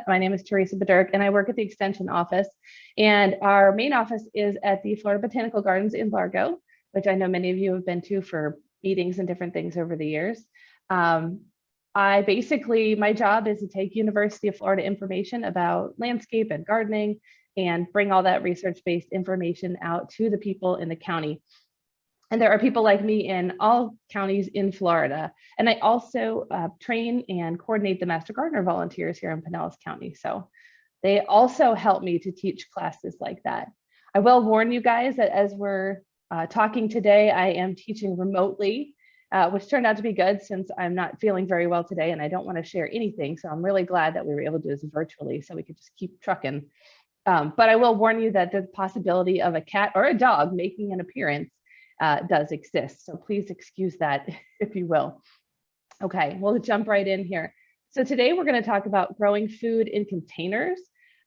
My name is Theresa Badurek, and I work at the Extension office. And our main office is at the Florida Botanical Gardens in Largo, which I know many of you have been to for meetings and different things over the years. My job is to take University of Florida information about landscape and gardening and bring all that research-based information out to the people in the county. And there are people like me in all counties in Florida. And I also train and coordinate the Master Gardener volunteers here in Pinellas County. So they also help me to teach classes like that. I will warn you guys that as we're talking today, I am teaching remotely, which turned out to be good since I'm not feeling very well today and I don't want to share anything. So I'm really glad that we were able to do this virtually so we could just keep trucking. But I will warn you that the possibility of a cat or a dog making an appearance does exist. So please excuse that, if you will. Okay, we'll jump right in here. So today we're going to talk about growing food in containers.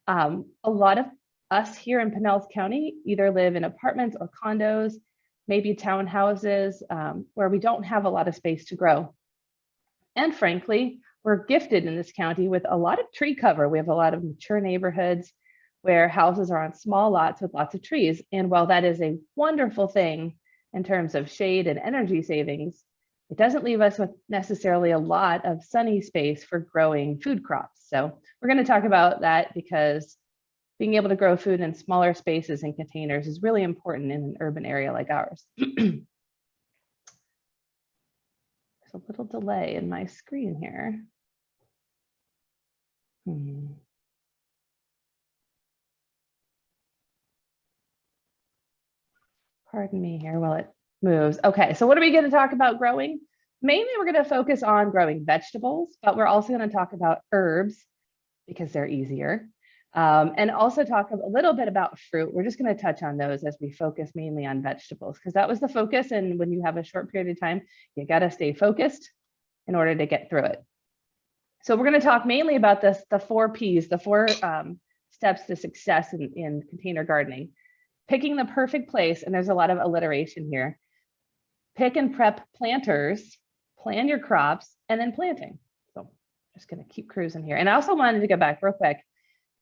A lot of us here in Pinellas County either live in apartments or condos, maybe townhouses, where we don't have a lot of space to grow. And frankly, we're gifted in this county with a lot of tree cover. We have a lot of mature neighborhoods where houses are on small lots with lots of trees. And while that is a wonderful thing in terms of shade and energy savings, it doesn't leave us with necessarily a lot of sunny space for growing food crops. So we're going to talk about that because being able to grow food in smaller spaces and containers is really important in an urban area like ours. There's a little delay in my screen here. Pardon me here while it moves. Okay, so what are we going to talk about growing? Mainly we're going to focus on growing vegetables, but we're also going to talk about herbs because they're easier. And also talk a little bit about fruit. We're just going to touch on those as we focus mainly on vegetables because that was the focus. And when you have a short period of time, you got to stay focused in order to get through it. So we're going to talk mainly about the 4 Ps, the 4 steps to success in container gardening. Picking the perfect place, and there's a lot of alliteration here. Pick and prep planters, plan your crops, and then planting. So just going to keep cruising here. And I also wanted to go back real quick.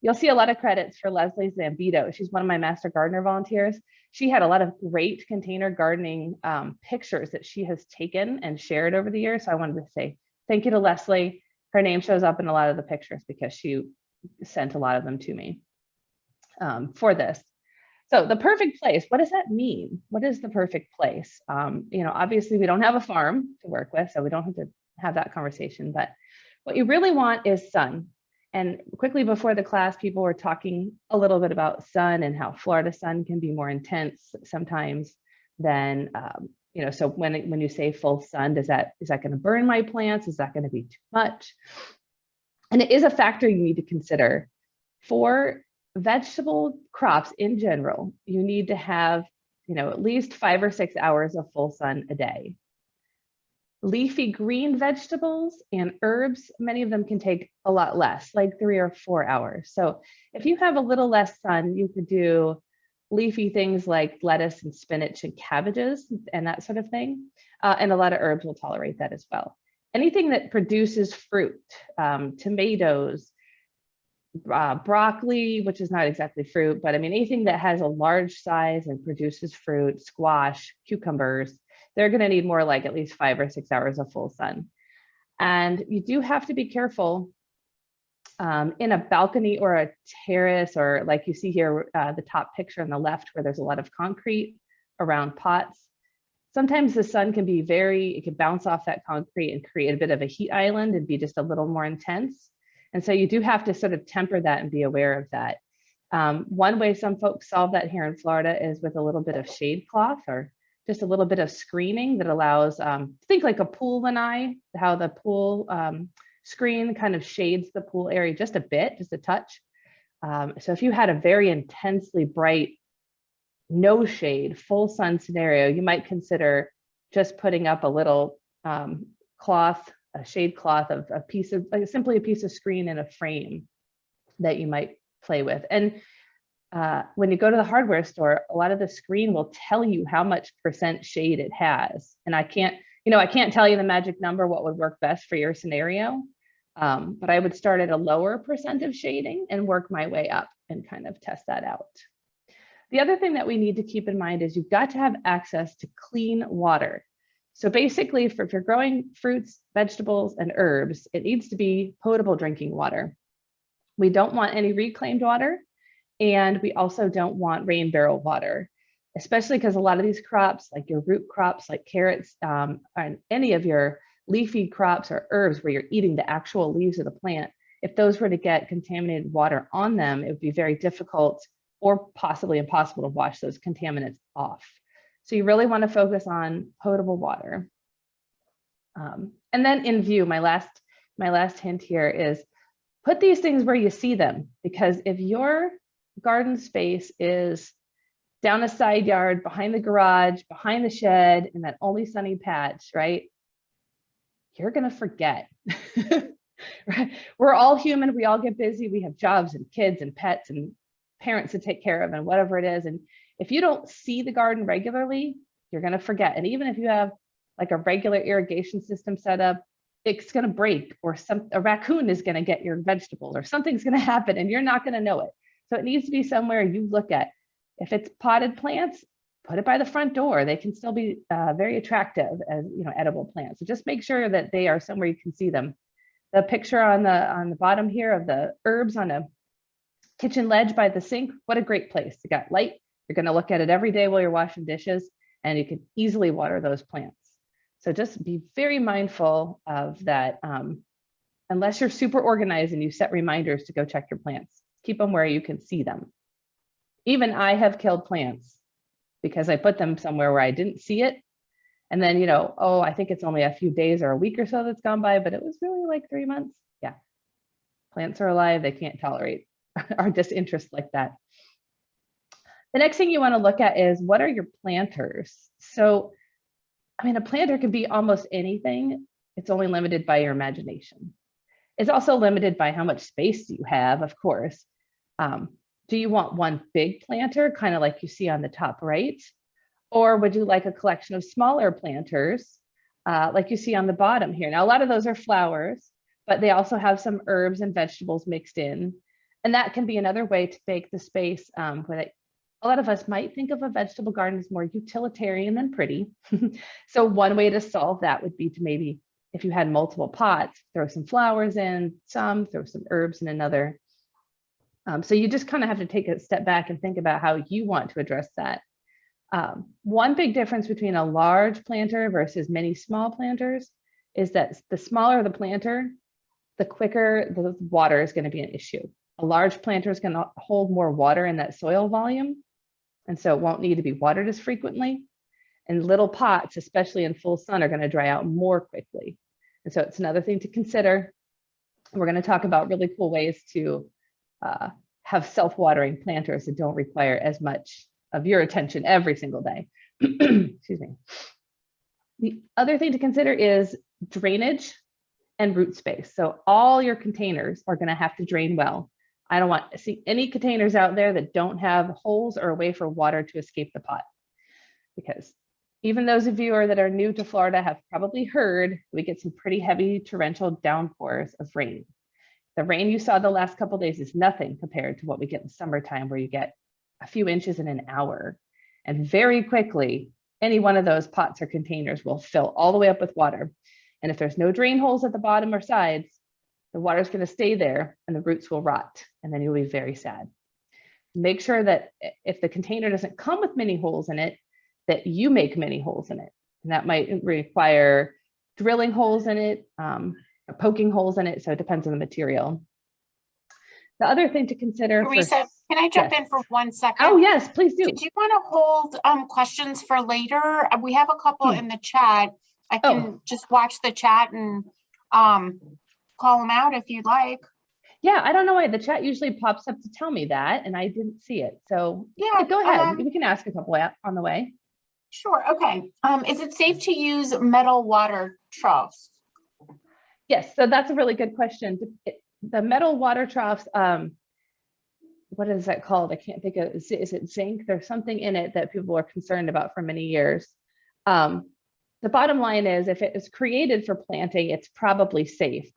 You'll see a lot of credits for Leslie Zambito. She's one of my Master Gardener volunteers. She had a lot of great container gardening pictures that she has taken and shared over the years. So I wanted to say thank you to Leslie. Her name shows up in a lot of the pictures because she sent a lot of them to me for this. So the perfect place, what does that mean? What is the perfect place? Obviously we don't have a farm to work with, so we don't have to have that conversation, but what you really want is sun. And quickly before the class, people were talking a little bit about sun and how Florida sun can be more intense sometimes than, so when you say full sun, is that going to burn my plants? Is that going to be too much? And it is a factor you need to consider. For vegetable crops in general, you need to have, at least 5 or 6 hours of full sun a day. Leafy green vegetables and herbs, many of them can take a lot less, like 3 or 4 hours. So if you have a little less sun, you could do leafy things like lettuce and spinach and cabbages and that sort of thing. And a lot of herbs will tolerate that as well. Anything that produces fruit, tomatoes, broccoli, which is not exactly fruit, but I mean, anything that has a large size and produces fruit, squash, cucumbers, they're going to need more like at least 5 or 6 hours of full sun. And you do have to be careful in a balcony or a terrace, or like you see here, the top picture on the left where there's a lot of concrete around pots. Sometimes the sun can be it can bounce off that concrete and create a bit of a heat island and be just a little more intense. And so you do have to sort of temper that and be aware of that. One way some folks solve that here in Florida is with a little bit of shade cloth or just a little bit of screening that allows, think like a pool lanai, how the pool screen kind of shades the pool area just a bit, just a touch. So if you had a very intensely bright, no shade, full sun scenario, you might consider just putting up a little cloth, a shade cloth of a piece of, like simply a piece of screen in a frame that you might play with. And when you go to the hardware store, a lot of the screen will tell you how much % shade it has. And I can't tell you the magic number, what would work best for your scenario, But I would start at a lower percent of shading and work my way up and kind of test that out. The other thing that we need to keep in mind is you've got to have access to clean water. So basically, if you're growing fruits, vegetables, and herbs, it needs to be potable drinking water. We don't want any reclaimed water, and we also don't want rain barrel water, especially because a lot of these crops, like your root crops, like carrots, and any of your leafy crops or herbs where you're eating the actual leaves of the plant, if those were to get contaminated water on them, it would be very difficult or possibly impossible to wash those contaminants off. So you really want to focus on potable water. And then in view, my last hint here is put these things where you see them, because if your garden space is down a side yard, behind the garage, behind the shed, in that only sunny patch, right? You're gonna forget. Right? We're all human, we all get busy, we have jobs and kids and pets and parents to take care of and whatever it is. And if you don't see the garden regularly, you're gonna forget. And even if you have like a regular irrigation system set up, it's gonna break, or a raccoon is gonna get your vegetables, or something's gonna happen and you're not gonna know it. So it needs to be somewhere you look at. If it's potted plants, put it by the front door. They can still be very attractive as edible plants. So just make sure that they are somewhere you can see them. The picture on the bottom here of the herbs on a kitchen ledge by the sink, what a great place. You got light. You're going to look at it every day while you're washing dishes, and you can easily water those plants. So just be very mindful of that. Unless you're super organized and you set reminders to go check your plants, keep them where you can see them. Even I have killed plants because I put them somewhere where I didn't see it. And then, oh, I think it's only a few days or a week or so that's gone by, but it was really like 3 months. Yeah. Plants are alive. They can't tolerate our disinterest like that. The next thing you want to look at is, what are your planters? So, I mean, a planter can be almost anything. It's only limited by your imagination. It's also limited by how much space you have, of course. Do you want one big planter, kind of like you see on the top right? Or would you like a collection of smaller planters, like you see on the bottom here? Now, a lot of those are flowers, but they also have some herbs and vegetables mixed in. And that can be another way to make the space where a lot of us might think of a vegetable garden as more utilitarian than pretty. So one way to solve that would be to maybe, if you had multiple pots, throw some flowers in some, throw some herbs in another. So you just kind of have to take a step back and think about how you want to address that. One big difference between a large planter versus many small planters is that the smaller the planter, the quicker the water is going to be an issue. A large planter is going to hold more water in that soil volume, and so it won't need to be watered as frequently. And little pots, especially in full sun, are going to dry out more quickly. And so it's another thing to consider. We're going to talk about really cool ways to have self-watering planters that don't require as much of your attention every single day. Excuse me. The other thing to consider is drainage and root space. So all your containers are going to have to drain well. I don't want to see any containers out there that don't have holes or a way for water to escape the pot. Because even those of you that are new to Florida have probably heard we get some pretty heavy torrential downpours of rain. The rain you saw the last couple of days is nothing compared to what we get in summertime, where you get a few inches in an hour. And very quickly, any one of those pots or containers will fill all the way up with water. And if there's no drain holes at the bottom or sides, the water is going to stay there and the roots will rot. And then you'll be very sad. Make sure that if the container doesn't come with many holes in it, that you make many holes in it. And that might require drilling holes in it, poking holes in it. So it depends on the material. The other thing to consider— Theresa, can I jump in for 1 second? Oh, yes, please do. Did you want to hold questions for later? We have a couple in the chat. I can just watch the chat and call them out if you'd like. Yeah, I don't know why the chat usually pops up to tell me that, and I didn't see it. So yeah, go ahead. We can ask a couple on the way. Sure. Okay. Is it safe to use metal water troughs? Yes. So that's a really good question. The metal water troughs, what is that called? I can't think of. Is it zinc? There's something in it that people are concerned about for many years. The bottom line is, if it is created for planting, it's probably safe.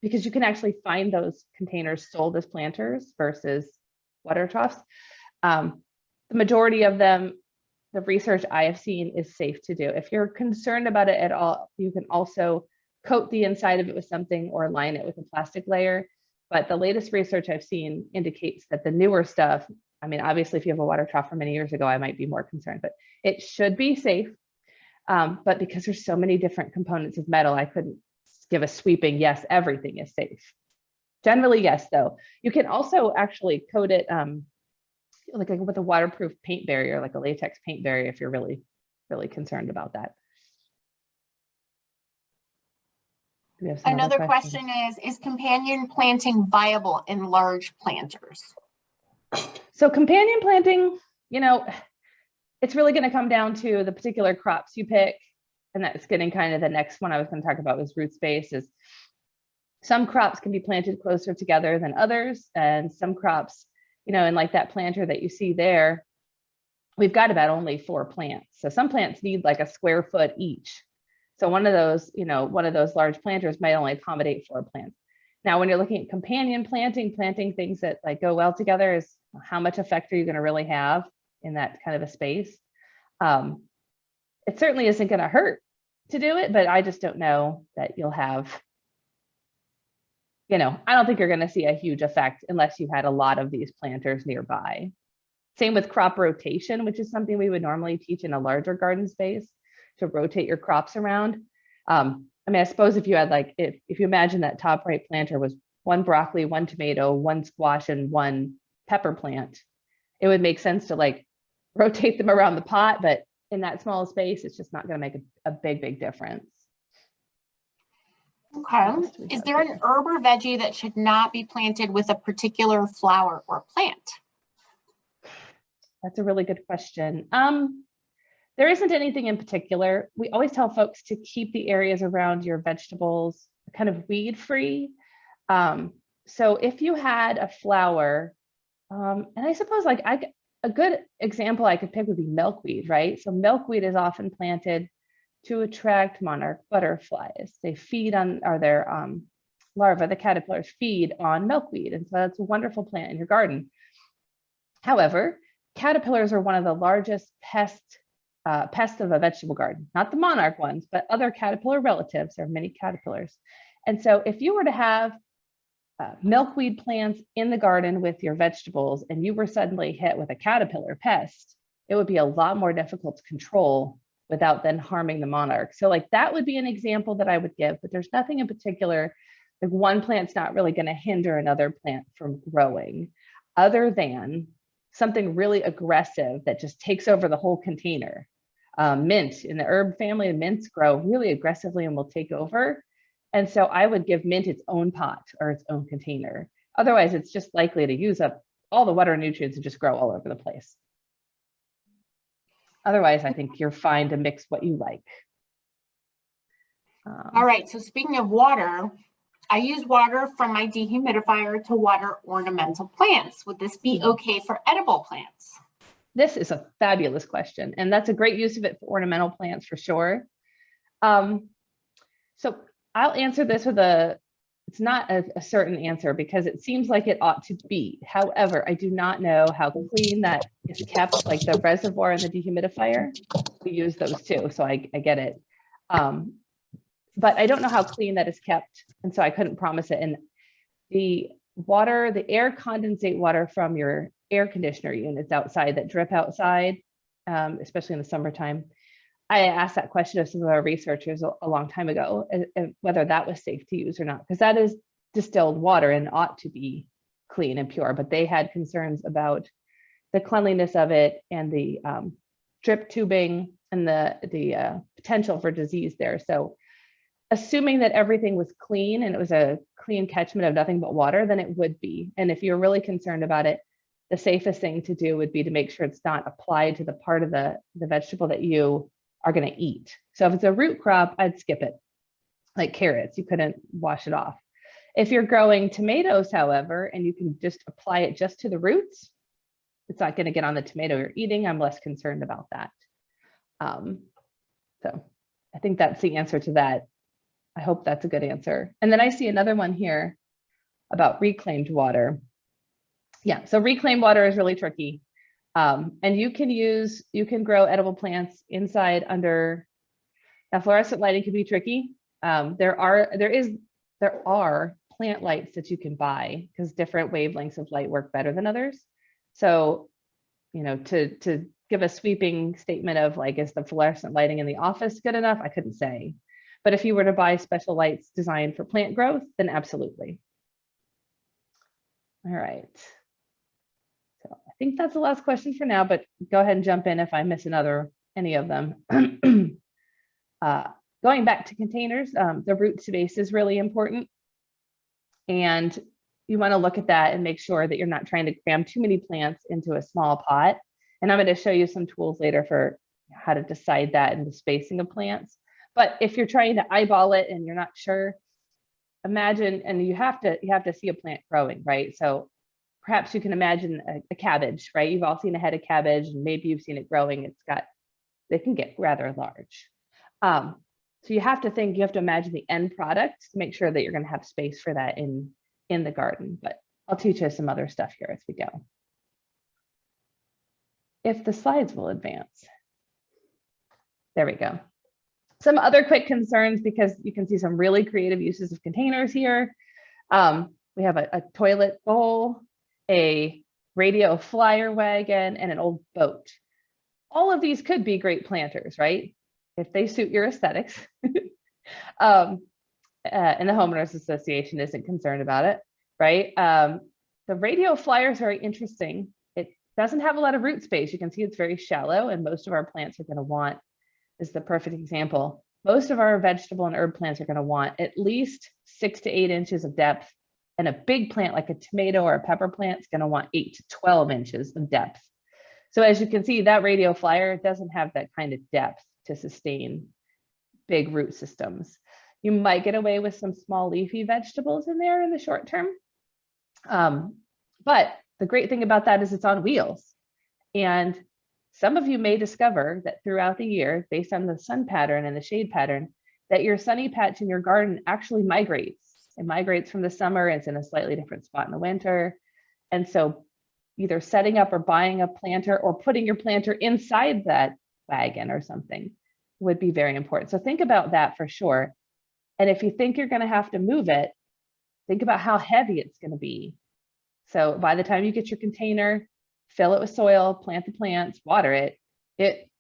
because you can actually find those containers sold as planters versus water troughs. The majority of them, the research I have seen, is safe to do. If you're concerned about it at all, you can also coat the inside of it with something or line it with a plastic layer. But the latest research I've seen indicates that the newer stuff, I mean, obviously, if you have a water trough from many years ago, I might be more concerned, but it should be safe. But because there's so many different components of metal, I couldn't give a sweeping yes, everything is safe. Generally, yes, though. You can also actually coat it like with a waterproof paint barrier, like a latex paint barrier, if you're really, really concerned about that. Another question is companion planting viable in large planters? So companion planting, you know, it's really going to come down to the particular crops you pick. And that's getting kind of the next one I was going to talk about was root space. Is some crops can be planted closer together than others. And some crops, you know, and like that planter that you see there, we've got about only 4 plants. So some plants need like a square foot each. So one of those, you know, one of those large planters might only accommodate 4 plants. Now, when you're looking at companion planting things that like go well together, is how much effect are you going to really have in that kind of a space? It certainly isn't going to hurt to do it, but I just don't know that you'll have, you know, I don't think you're going to see a huge effect unless you had a lot of these planters nearby. Same with crop rotation, which is something we would normally teach in a larger garden space, to rotate your crops around. I mean, I suppose if you had like, if you imagine that top right planter was 1 broccoli, 1 tomato, 1 squash, and 1 pepper plant, it would make sense to like rotate them around the pot, but in that small space, it's just not going to make a big difference. Okay. Is there an herb or veggie that should not be planted with a particular flower or plant? That's a really good question. There isn't anything in particular. We always tell folks to keep the areas around your vegetables kind of weed free. So if you had a flower, and I suppose like a good example I could pick would be milkweed, right? So milkweed is often planted to attract monarch butterflies. They feed on, or their larvae, the caterpillars, feed on milkweed. And so that's a wonderful plant in your garden. However, caterpillars are one of the largest pests of a vegetable garden, not the monarch ones, but other caterpillar relatives. There are many caterpillars. And so if you were to have milkweed plants in the garden with your vegetables and you were suddenly hit with a caterpillar pest, it would be a lot more difficult to control without then harming the monarch. So like that would be an example that I would give, but there's nothing in particular. Like one plant's not really going to hinder another plant from growing, other than something really aggressive that just takes over the whole container. Mint, in the herb family, mints grow really aggressively and will take over. And so I would give mint its own pot or its own container. Otherwise, it's just likely to use up all the water and nutrients and just grow all over the place. Otherwise, I think you're fine to mix what you like. All right, so speaking of water, I use water from my dehumidifier to water ornamental plants. Would this be okay for edible plants? This is a fabulous question, and that's a great use of it for ornamental plants for sure. So I'll answer this with it's not a certain answer because it seems like it ought to be. However, I do not know how clean that is kept, like the reservoir and the dehumidifier. We use those too, so I get it. But I don't know how clean that is kept, and so I couldn't promise it. And the water, the air condensate water from your air conditioner units outside that drip outside, especially in the summertime. I asked that question of some of our researchers a long time ago, whether that was safe to use or not, because that is distilled water and ought to be clean and pure, but they had concerns about the cleanliness of it and the drip tubing and the potential for disease there. So assuming that everything was clean and it was a clean catchment of nothing but water, then it would be. And if you're really concerned about it, the safest thing to do would be to make sure it's not applied to the part of the vegetable that you are going to eat. So if it's a root crop, I'd skip it. Like carrots, you couldn't wash it off. If you're growing tomatoes, however, and you can just apply it just to the roots, it's not going to get on the tomato you're eating. I'm less concerned about that. So I think that's the answer to that. I hope that's a good answer. And then I see another one here about reclaimed water. Yeah, so reclaimed water is really tricky. And you can grow edible plants inside under, now fluorescent lighting can be tricky. There are plant lights that you can buy because different wavelengths of light work better than others. So, to give a sweeping statement of like, is the fluorescent lighting in the office good enough? I couldn't say. But if you were to buy special lights designed for plant growth, then absolutely. All right. So I think that's the last question for now, but go ahead and jump in if I miss any of them. Going back to containers, the root space is really important. And you want to look at that and make sure that you're not trying to cram too many plants into a small pot. And I'm going to show you some tools later for how to decide that and the spacing of plants. But if you're trying to eyeball it and you're not sure, imagine, and you have to see a plant growing, right? So perhaps you can imagine a cabbage, right? You've all seen a head of cabbage and maybe you've seen it growing. They can get rather large. So you have to imagine the end product to make sure that you're going to have space for that in the garden. But I'll teach you some other stuff here as we go. If the slides will advance. There we go. Some other quick concerns, because you can see some really creative uses of containers here. We have a toilet bowl, a radio flyer wagon, and an old boat. All of these could be great planters, right? If they suit your aesthetics. And the homeowners association isn't concerned about it, right? The radio flyer is very interesting. It doesn't have a lot of root space. You can see it's very shallow, and most of our plants are going to want, is the perfect example. Most of our vegetable and herb plants are going to want at least 6 to 8 inches of depth, and a big plant like a tomato or a pepper plant is going to want 8 to 12 inches of depth. So as you can see, that radio flyer doesn't have that kind of depth to sustain big root systems. You might get away with some small leafy vegetables in there in the short term. But the great thing about that is it's on wheels. And some of you may discover that throughout the year, based on the sun pattern and the shade pattern, that your sunny patch in your garden actually migrates. It migrates from the summer, it's in a slightly different spot in the winter. And so either setting up or buying a planter or putting your planter inside that wagon or something would be very important. So think about that for sure. And if you think you're going to have to move it, think about how heavy it's going to be. So by the time you get your container, fill it with soil, plant the plants, water it,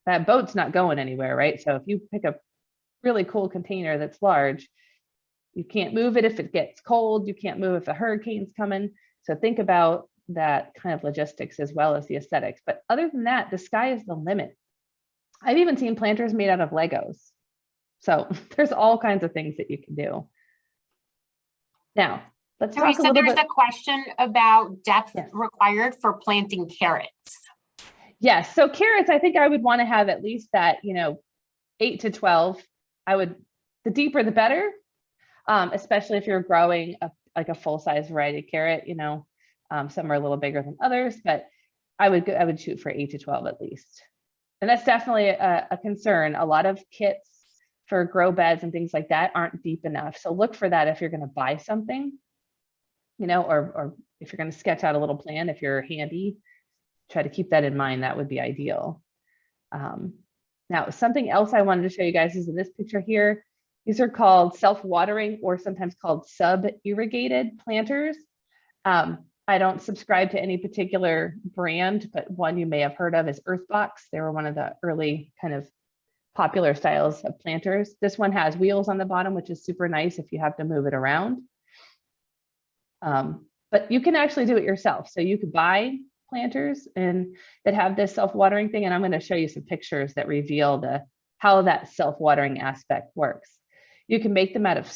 that boat's not going anywhere, right? So if you pick a really cool container that's large, you can't move it if it gets cold, you can't move if a hurricane's coming. So think about that kind of logistics as well as the aesthetics. But other than that, the sky is the limit. I've even seen planters made out of Legos. So there's all kinds of things that you can do. Now, let's talk a little bit. There's a question about depth required for planting carrots. Yes, so carrots, I think I would want to have at least that, 8 to 12. The deeper the better, especially if you're growing a full-size variety of carrot. Some are a little bigger than others, but I would shoot for 8 to 12 at least. And that's definitely a concern. A lot of kits for grow beds and things like that aren't deep enough. So look for that if you're going to buy something, or if you're going to sketch out a little plan, if you're handy, try to keep that in mind. That would be ideal. Now, something else I wanted to show you guys is in this picture here. These are called self-watering, or sometimes called sub-irrigated planters. I don't subscribe to any particular brand, but one you may have heard of is Earthbox. They were one of the early kind of popular styles of planters. This one has wheels on the bottom, which is super nice if you have to move it around. But you can actually do it yourself. So you could buy planters that have this self-watering thing, and I'm going to show you some pictures that reveal how that self-watering aspect works. You can make them out of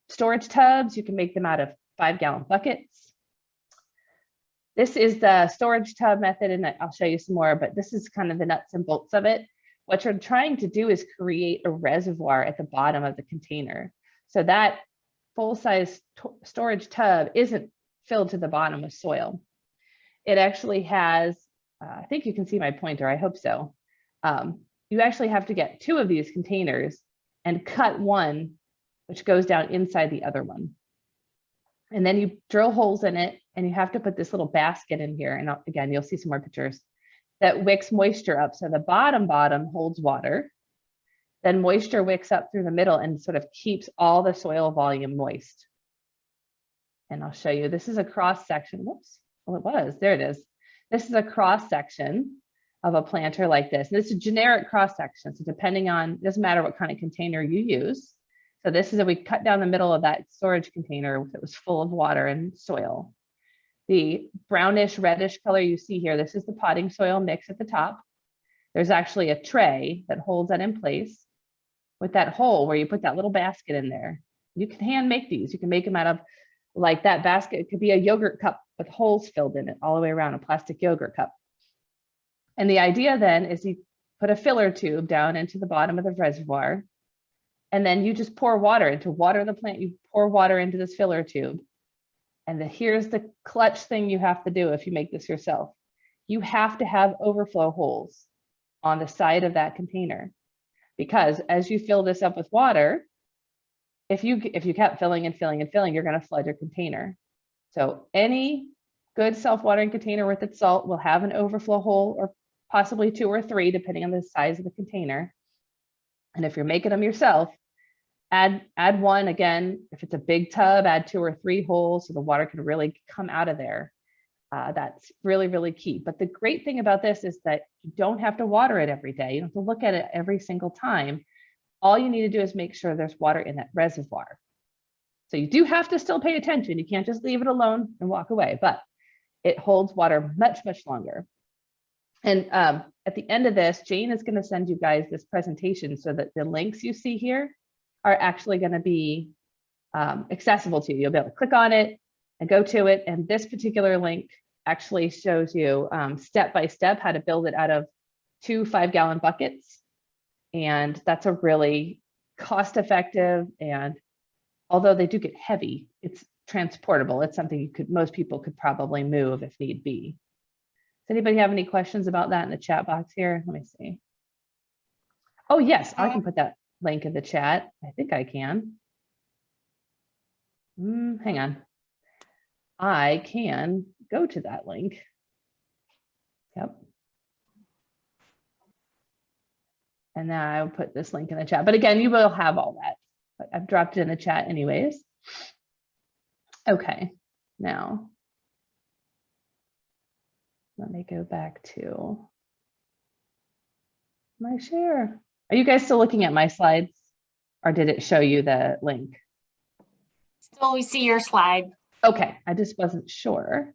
storage tubs. You can make them out of 5-gallon buckets. This is the storage tub method, and I'll show you some more, but this is kind of the nuts and bolts of it. What you're trying to do is create a reservoir at the bottom of the container. So that full-size storage tub isn't filled to the bottom with soil. It actually has, I think you can see my pointer, I hope so. You actually have to get 2 of these containers and cut one which goes down inside the other one. And then you drill holes in it, and you have to put this little basket in here. And again, you'll see some more pictures that wicks moisture up. So the bottom holds water. Then moisture wicks up through the middle and sort of keeps all the soil volume moist. And I'll show you, this is a cross section. Whoops, well, it was, there it is. This is a cross section of a planter like this. And this is a generic cross section. So depending on, it doesn't matter what kind of container you use. So this is, we cut down the middle of that storage container that was full of water and soil. The brownish reddish color you see here, this is the potting soil mix at the top. There's actually a tray that holds that in place with that hole where you put that little basket in there. You can hand make these. You can make them out of, like that basket. It could be a yogurt cup with holes filled in it all the way around, a plastic yogurt cup. And the idea then is you put a filler tube down into the bottom of the reservoir, and then you just pour water to water the plant. You pour water into this filler tube. And here's the clutch thing you have to do if you make this yourself. You have to have overflow holes on the side of that container, because as you fill this up with water, if you kept filling and filling and filling, you're going to flood your container. So any good self-watering container with its salt will have an overflow hole, or possibly 2 or 3, depending on the size of the container. And if you're making them yourself, add 1. Again, if it's a big tub, add 2 or 3 holes so the water can really come out of there. That's really, really key. But the great thing about this is that you don't have to water it every day. You don't have to look at it every single time. All you need to do is make sure there's water in that reservoir. So you do have to still pay attention. You can't just leave it alone and walk away, but it holds water much, much longer. And at the end of this, Jane is going to send you guys this presentation so that the links you see here are actually going to be accessible to you. You'll be able to click on it and go to it. And this particular link actually shows you step by step how to build it out of 2 5-gallon buckets. And that's a really cost-effective, and although they do get heavy, it's transportable. It's something most people could probably move if need be. Does anybody have any questions about that in the chat box here? Let me see. Oh, yes, I can put that link in the chat. I think I can. Hang on. I can go to that link. Yep. And now I'll put this link in the chat. But again, you will have all that. But I've dropped it in the chat anyways. Okay, now let me go back to my share. Are you guys still looking at my slides, or did it show you the link? Still, we see your slide. Okay, I just wasn't sure.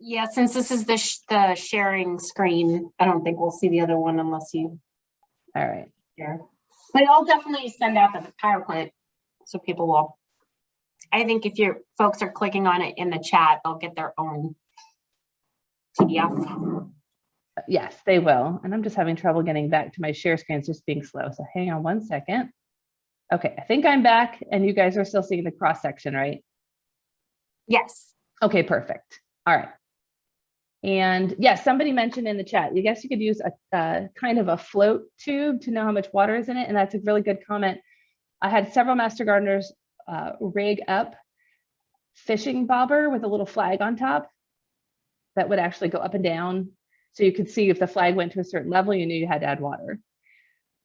Yeah, since this is the sharing screen, I don't think we'll see the other one unless you. All right. Share. But I'll definitely send out the PowerPoint so people will. I think if your folks are clicking on it in the chat, they'll get their own PDF. Yes, they will. And I'm just having trouble getting back to my share screen. It's just being slow. So hang on one second. Okay, I think I'm back and you guys are still seeing the cross section, right? Yes. Okay, perfect. All right. And yes, somebody mentioned in the chat, I guess you could use a kind of a float tube to know how much water is in it. And that's a really good comment. I had several master gardeners rig up fishing bobber with a little flag on top that would actually go up and down. So you could see if the flag went to a certain level, you knew you had to add water.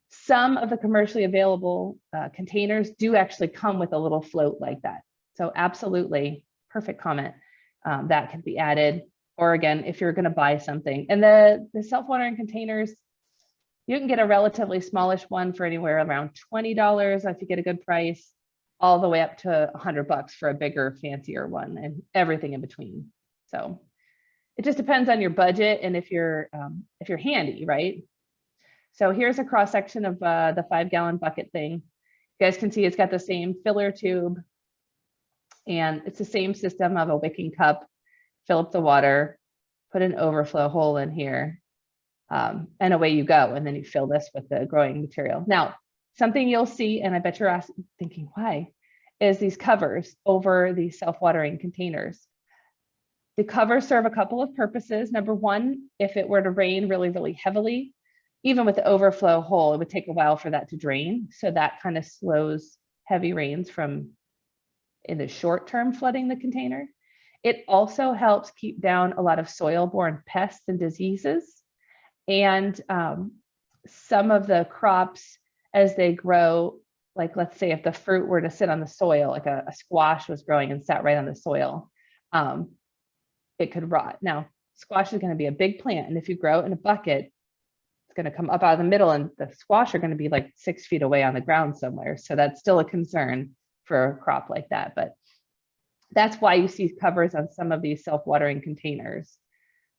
Some of the commercially available containers do actually come with a little float like that. So absolutely, perfect comment. That can be added. Or again, if you're going to buy something. And the self-watering containers, you can get a relatively smallish one for anywhere around $20 if you get a good price, all the way up to $100 for a bigger, fancier one, and everything in between. So it just depends on your budget and if you're handy, right? So here's a cross section of the 5-gallon bucket thing. You guys can see it's got the same filler tube, and it's the same system of a wicking cup. Fill up the water, put an overflow hole in here, and away you go. And then you fill this with the growing material. Now, something you'll see, and I bet you're thinking, why, is these covers over these self-watering containers. The covers serve a couple of purposes. Number one, if it were to rain really, really heavily, even with the overflow hole, it would take a while for that to drain. So that kind of slows heavy rains from in the short term flooding the container. It also helps keep down a lot of soil-borne pests and diseases. And some of the crops, as they grow, like let's say if the fruit were to sit on the soil, like a squash was growing and sat right on the soil, it could rot. Now, squash is going to be a big plant, and if you grow it in a bucket, it's going to come up out of the middle, and the squash are going to be like 6 feet away on the ground somewhere. So that's still a concern for a crop like that. But that's why you see covers on some of these self-watering containers.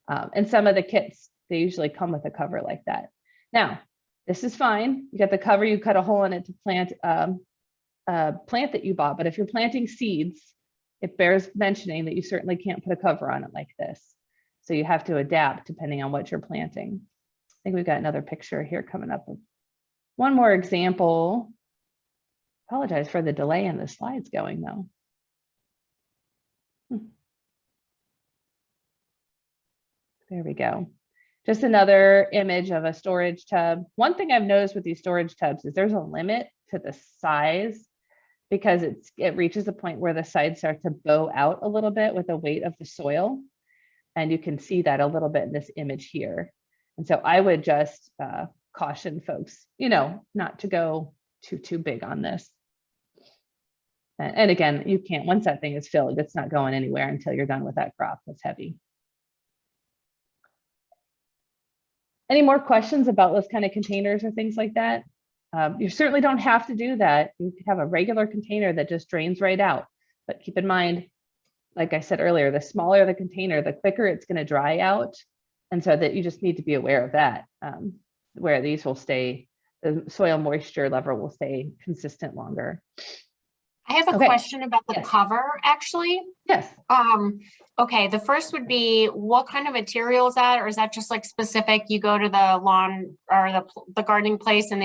And some of the kits, they usually come with a cover like that. Now, this is fine. You got the cover, you cut a hole in it to plant a plant that you bought. But if you're planting seeds, it bears mentioning that you certainly can't put a cover on it like this. So you have to adapt depending on what you're planting. I think we've got another picture here coming up. One more example. Apologize for the delay in the slides going though. There we go. Just another image of a storage tub. One thing I've noticed with these storage tubs is there's a limit to the size because it reaches a point where the sides start to bow out a little bit with the weight of the soil. And you can see that a little bit in this image here. And so I would just caution folks, you know, not to go too big on this. And again, you can't, once that thing is filled, it's not going anywhere until you're done with that crop that's heavy. Any more questions about those kind of containers or things like that? You certainly don't have to do that. You could have a regular container that just drains right out. But keep in mind, like I said earlier, the smaller the container, the quicker it's going to dry out. And so that you just need to be aware of that, where these will stay, the soil moisture level will stay consistent longer. I have a question about the cover, actually. Yes. Okay, the first would be, what kind of material is that? Or is that just like specific? You go to the lawn or the gardening place and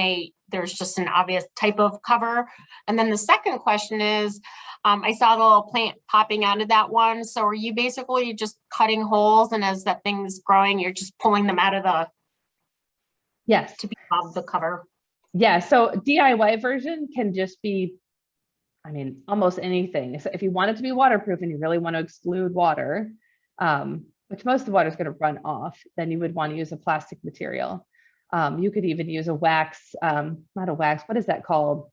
there's just an obvious type of cover. And then the second question is, I saw the little plant popping out of that one. So are you basically just cutting holes, and as that thing's growing, you're just pulling them out of the, yes, to be above the cover? Yeah. So DIY version can just be, I mean, almost anything. So if you want it to be waterproof and you really want to exclude water, which most of the water is going to run off, then you would want to use a plastic material. You could even use a wax, not a wax, what is that called?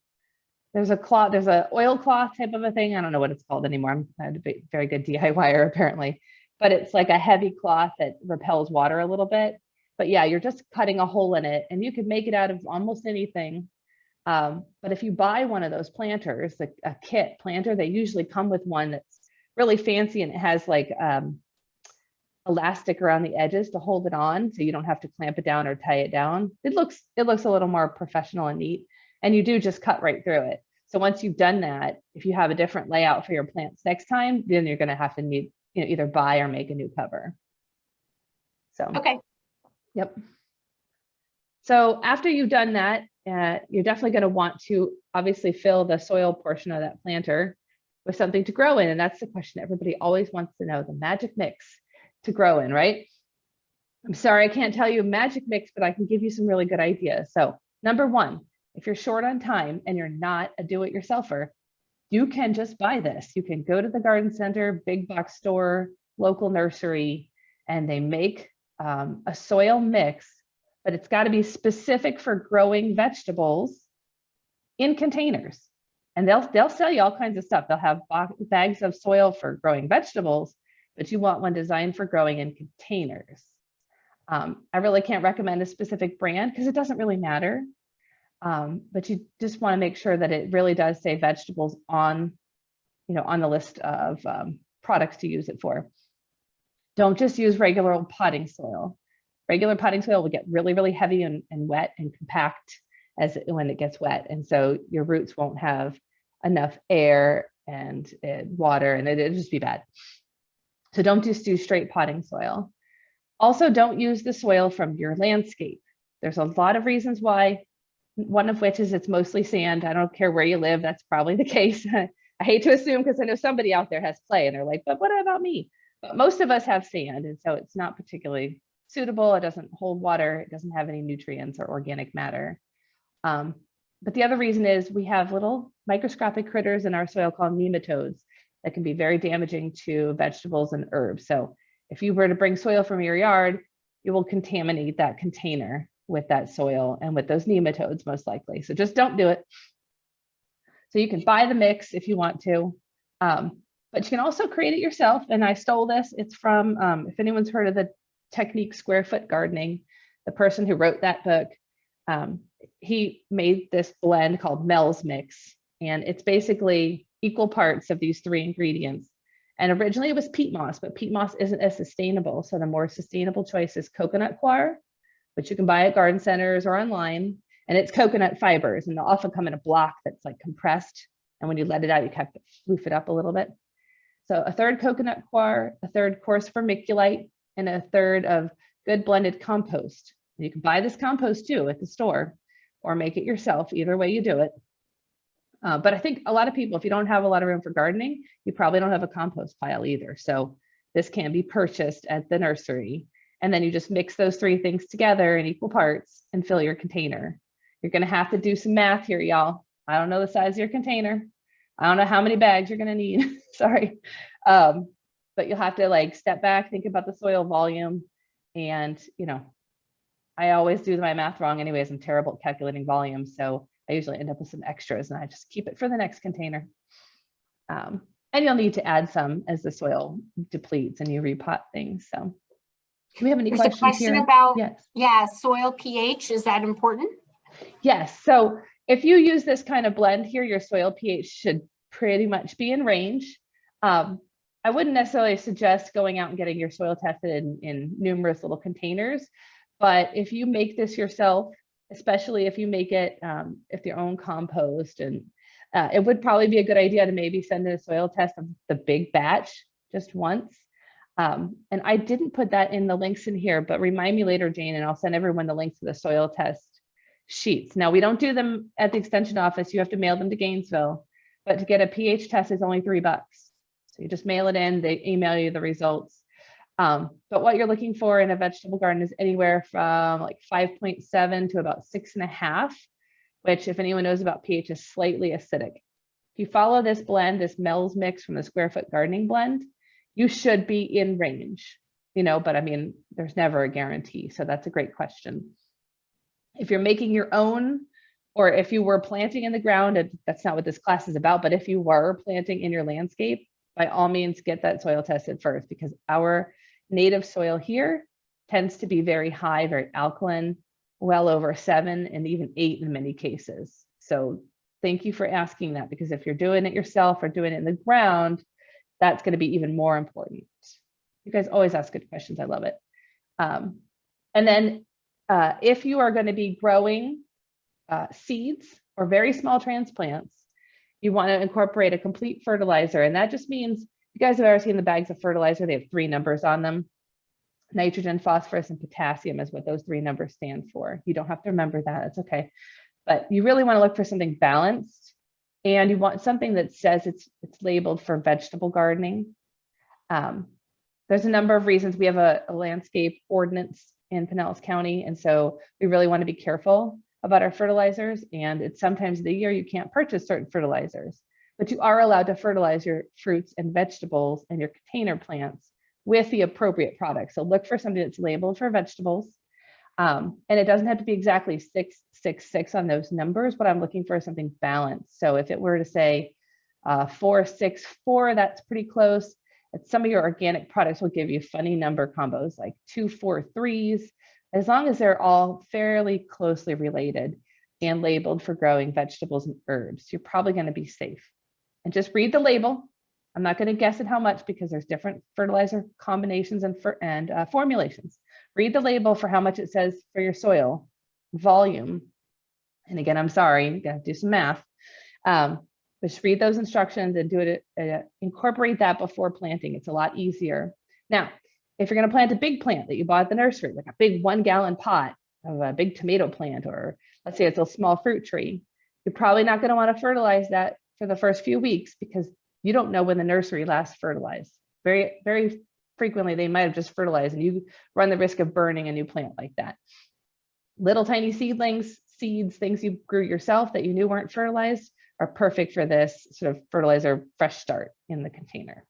There's a cloth, there's an oilcloth type of a thing. I don't know what it's called anymore. I'm not a very good DIYer apparently, but it's like a heavy cloth that repels water a little bit. But yeah, you're just cutting a hole in it, and you can make it out of almost anything. But if you buy one of those planters, a kit planter, they usually come with one that's really fancy, and it has like elastic around the edges to hold it on, so you don't have to clamp it down or tie it down. It looks a little more professional and neat, and you do just cut right through it. So once you've done that, if you have a different layout for your plants next time, then you're going to have to need, you know, either buy or make a new cover. So okay. Yep. So after you've done that, you're definitely going to want to obviously fill the soil portion of that planter with something to grow in. And that's the question everybody always wants to know, the magic mix to grow in, right? I'm sorry, I can't tell you a magic mix, but I can give you some really good ideas. So number one, if you're short on time and you're not a do-it-yourselfer, you can just buy this. You can go to the garden center, big box store, local nursery, and they make a soil mix, but it's got to be specific for growing vegetables in containers. And they'll sell you all kinds of stuff. They'll have bags of soil for growing vegetables, but you want one designed for growing in containers. I really can't recommend a specific brand because it doesn't really matter. But you just want to make sure that it really does say vegetables on, you know, on the list of products to use it for. Don't just use regular old potting soil. Regular potting soil will get really, really heavy and wet and compact when it gets wet. And so your roots won't have enough air and water, and it'll just be bad. So don't just do straight potting soil. Also, don't use the soil from your landscape. There's a lot of reasons why, one of which is it's mostly sand. I don't care where you live, that's probably the case. I hate to assume, because I know somebody out there has clay and they're like, but what about me? But most of us have sand, and so it's not particularly suitable. It doesn't hold water. It doesn't have any nutrients or organic matter. But the other reason is we have little microscopic critters in our soil called nematodes that can be very damaging to vegetables and herbs. So if you were to bring soil from your yard, you will contaminate that container with that soil and with those nematodes most likely. So just don't do it. So you can buy the mix if you want to, but you can also create it yourself. And I stole this. It's from, if anyone's heard of the technique square foot gardening, the person who wrote that book, he made this blend called Mel's Mix. And it's basically equal parts of these 3 ingredients. And originally it was peat moss, but peat moss isn't as sustainable. So the more sustainable choice is coconut coir, which you can buy at garden centers or online. And it's coconut fibers, and they'll often come in a block that's like compressed. And when you let it out, you have to floof it up a little bit. So a third coconut coir, a third coarse vermiculite, and a third of good blended compost. You can buy this compost too at the store or make it yourself, either way you do it. But I think a lot of people, if you don't have a lot of room for gardening, you probably don't have a compost pile either. So this can be purchased at the nursery. And then you just mix those 3 things together in equal parts and fill your container. You're going to have to do some math here, y'all. I don't know the size of your container. I don't know how many bags you're going to need. Sorry. But you'll have to like step back, think about the soil volume. And, you know, I always do my math wrong anyways. I'm terrible at calculating volume. So I usually end up with some extras and I just keep it for the next container. And you'll need to add some as the soil depletes and you repot things. So do we have any There's questions a question here? about, yes. Yeah, soil pH. Is that important? Yes. So if you use this kind of blend here, your soil pH should pretty much be in range. I wouldn't necessarily suggest going out and getting your soil tested in numerous little containers, but if you make this yourself, especially if you make it with your own compost, and it would probably be a good idea to maybe send in a soil test of the big batch just once. And I didn't put that in the links in here, but remind me later, Jane, and I'll send everyone the links to the soil test sheets. Now, we don't do them at the extension office. You have to mail them to Gainesville, but to get a pH test is only $3. So you just mail it in, they email you the results. But what you're looking for in a vegetable garden is anywhere from like 5.7 to about 6.5, which if anyone knows about pH is slightly acidic. If you follow this blend, this Mel's Mix from the Square Foot Gardening Blend, you should be in range, you know, but I mean, there's never a guarantee. So that's a great question. If you're making your own, or if you were planting in the ground, and that's not what this class is about, but if you were planting in your landscape, by all means, get that soil tested first, because our native soil here tends to be very high, very alkaline, well over 7 and even 8 in many cases. So thank you for asking that, because if you're doing it yourself or doing it in the ground, that's going to be even more important. You guys always ask good questions. I love it. And then if you are going to be growing seeds or very small transplants, you want to incorporate a complete fertilizer. And that just means, you guys have ever seen the bags of fertilizer, they have 3 numbers on them. Nitrogen, phosphorus, and potassium is what those 3 numbers stand for. You don't have to remember that, it's okay. But you really want to look for something balanced, and you want something that says it's labeled for vegetable gardening. There's a number of reasons. We have a landscape ordinance in Pinellas County, and so we really want to be careful about our fertilizers. And it's sometimes the year you can't purchase certain fertilizers, but you are allowed to fertilize your fruits and vegetables and your container plants with the appropriate product. So look for something that's labeled for vegetables. And it doesn't have to be exactly 666 on those numbers, but I'm looking for something balanced. So if it were to say 464, that's pretty close. Some of your organic products will give you funny number combos like 243s, as long as they're all fairly closely related and labeled for growing vegetables and herbs, you're probably going to be safe. And just read the label. I'm not going to guess at how much, because there's different fertilizer combinations and formulations. Read the label for how much it says for your soil volume. And again, I'm sorry, you got to do some math. Just read those instructions and do it. Incorporate that before planting. It's a lot easier. Now, if you're going to plant a big plant that you bought at the nursery, like a big 1-gallon pot of a big tomato plant, or let's say it's a small fruit tree, you're probably not going to want to fertilize that for the first few weeks, because you don't know when the nursery last fertilized. Very, very frequently, they might have just fertilized, and you run the risk of burning a new plant like that. Little tiny seedlings, seeds, things you grew yourself that you knew weren't fertilized, are perfect for this sort of fertilizer fresh start in the container.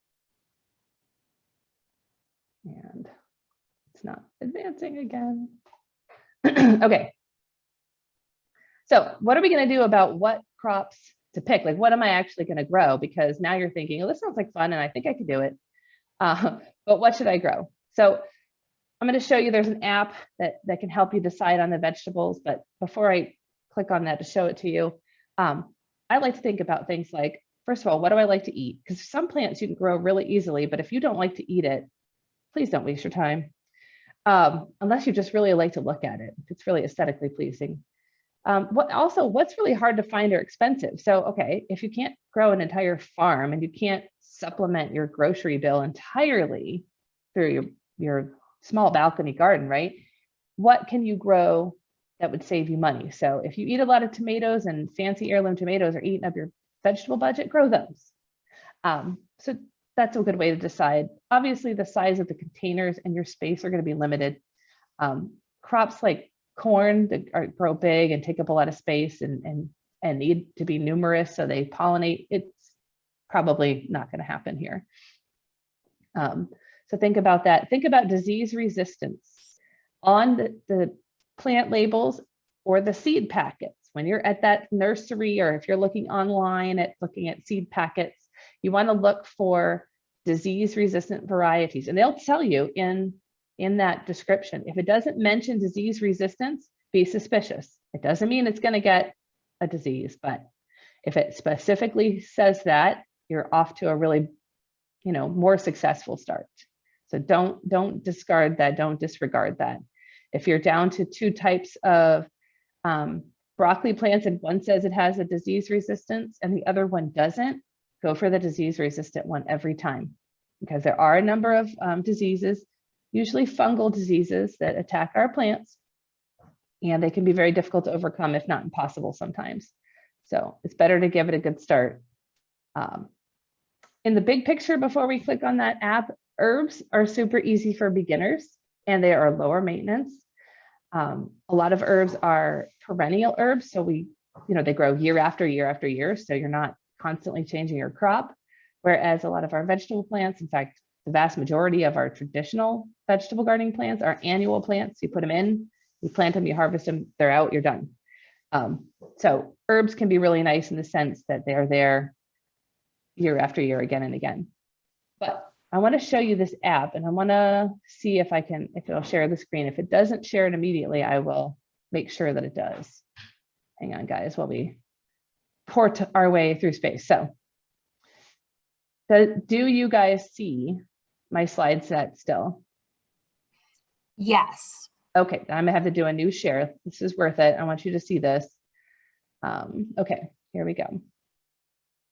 And it's not advancing again. Okay. So what are we going to do about what crops to pick? Like, what am I actually going to grow? Because now you're thinking, oh, this sounds like fun and I think I could do it. But what should I grow? So I'm going to show you, there's an app that can help you decide on the vegetables. But before I click on that to show it to you, I like to think about things like, first of all, what do I like to eat? Because some plants you can grow really easily, but if you don't like to eat it, please don't waste your time. Unless you just really like to look at it. It's really aesthetically pleasing. What's really hard to find or expensive? So, okay, if you can't grow an entire farm and you can't supplement your grocery bill entirely through your small balcony garden, right? What can you grow that would save you money? So if you eat a lot of tomatoes and fancy heirloom tomatoes are eating up your vegetable budget, grow those. So that's a good way to decide. Obviously, the size of the containers and your space are going to be limited. Crops like corn that grow big and take up a lot of space and need to be numerous so they pollinate, it's probably not going to happen here. So think about that. Think about disease resistance on the plant labels or the seed packets. When you're at that nursery, or if you're looking online at looking at seed packets, you want to look for disease resistant varieties, and they'll tell you in that description. If it doesn't mention disease resistance, be suspicious. It doesn't mean it's going to get a disease, but if it specifically says that, you're off to a really, more successful start. So don't discard that. Don't disregard that. If you're down to 2 types of broccoli plants and one says it has a disease resistance and the other one doesn't, go for the disease resistant one every time, because there are a number of diseases, usually fungal diseases, that attack our plants, and they can be very difficult to overcome, if not impossible sometimes. So it's better to give it a good start. In the big picture, before we click on that app, herbs are super easy for beginners and they are lower maintenance. A lot of herbs are perennial herbs. So they grow year after year after year. So you're not constantly changing your crop. Whereas a lot of our vegetable plants, in fact, the vast majority of our traditional vegetable gardening plants are annual plants. You put them in, you plant them, you harvest them, they're out, you're done. So herbs can be really nice in the sense that they're there year after year, again and again. But I want to show you this app, and I want to see if it'll share the screen. If it doesn't share it immediately, I will make sure that it does. Hang on, guys, while we port our way through space. So do you guys see my slide set still? Yes. Okay, I'm gonna have to do a new share. This is worth it. I want you to see this. Okay, here we go.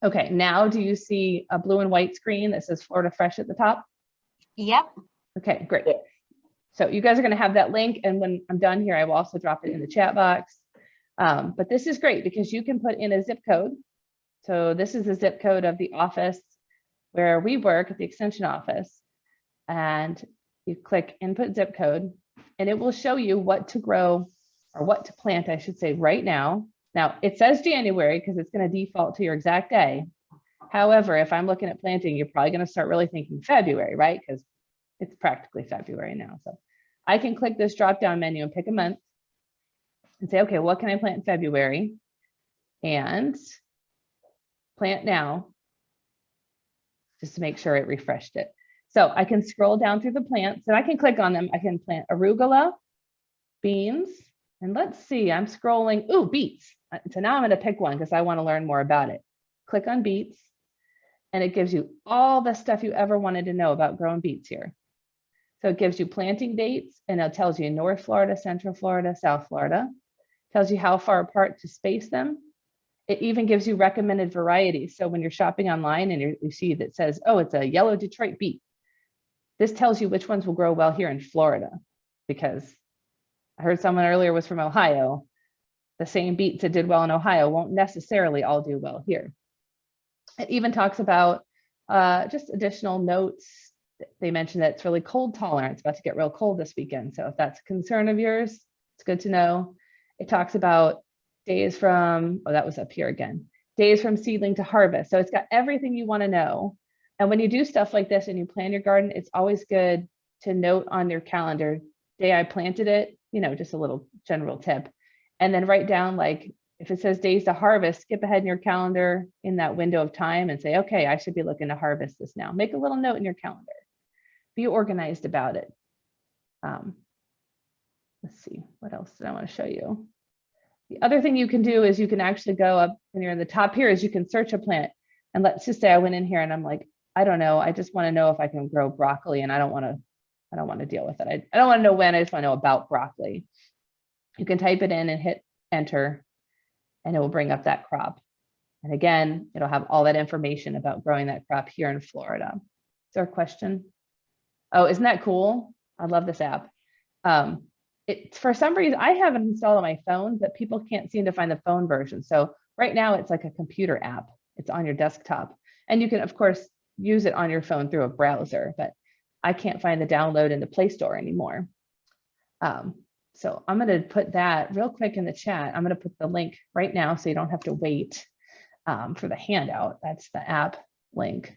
Okay, now do you see a blue and white screen that says Florida Fresh at the top? Yep. Okay, great. So you guys are gonna have that link, and when I'm done here, I will also drop it in the chat box. But this is great because you can put in a zip code. So this is the zip code of the office where we work, at the extension office. And you click input zip code, and it will show you what to grow, or what to plant, I should say, right now. Now, it says January because it's going to default to your exact day. However, if I'm looking at planting, you're probably going to start really thinking February, right? Because it's practically February now. So I can click this drop-down menu and pick a month and say, okay, what can I plant in February? And plant now, just to make sure it refreshed it. So I can scroll down through the plants and I can click on them. I can plant arugula, beans, and let's see, I'm scrolling, ooh, beets. So now I'm gonna pick one because I wanna learn more about it. Click on beets, and it gives you all the stuff you ever wanted to know about growing beets here. So it gives you planting dates, and it tells you North Florida, Central Florida, South Florida. It tells you how far apart to space them. It even gives you recommended varieties. So when you're shopping online and you see that says, oh, it's a yellow Detroit beet, this tells you which ones will grow well here in Florida, because I heard someone earlier was from Ohio. The same beets that did well in Ohio won't necessarily all do well here. It even talks about just additional notes. They mentioned that it's really cold tolerant. It's about to get real cold this weekend. So if that's a concern of yours, it's good to know. It talks about days from, oh, that was up here again, days from seedling to harvest. So it's got everything you want to know. And when you do stuff like this and you plan your garden, it's always good to note on your calendar, day I planted it, just a little general tip. And then write down, like, if it says days to harvest, skip ahead in your calendar in that window of time and say, okay, I should be looking to harvest this now. Make a little note in your calendar. Be organized about it. Let's see, what else did I want to show you? The other thing you can do is you can actually go up, when you're in the top here, is you can search a plant. And let's just say I went in here and I'm like, I don't know, I just want to know if I can grow broccoli, and I don't want to deal with it. I don't want to know when, I just want to know about broccoli. You can type it in and hit enter, and it will bring up that crop. And again, it'll have all that information about growing that crop here in Florida. Is there a question? Oh, isn't that cool? I love this app. For some reason, I have it installed on my phone, but people can't seem to find the phone version. So right now it's like a computer app. It's on your desktop. And you can, of course, use it on your phone through a browser, but I can't find the download in the Play Store anymore. So I'm going to put that real quick in the chat. I'm going to put the link right now so you don't have to wait for the handout. That's the app link.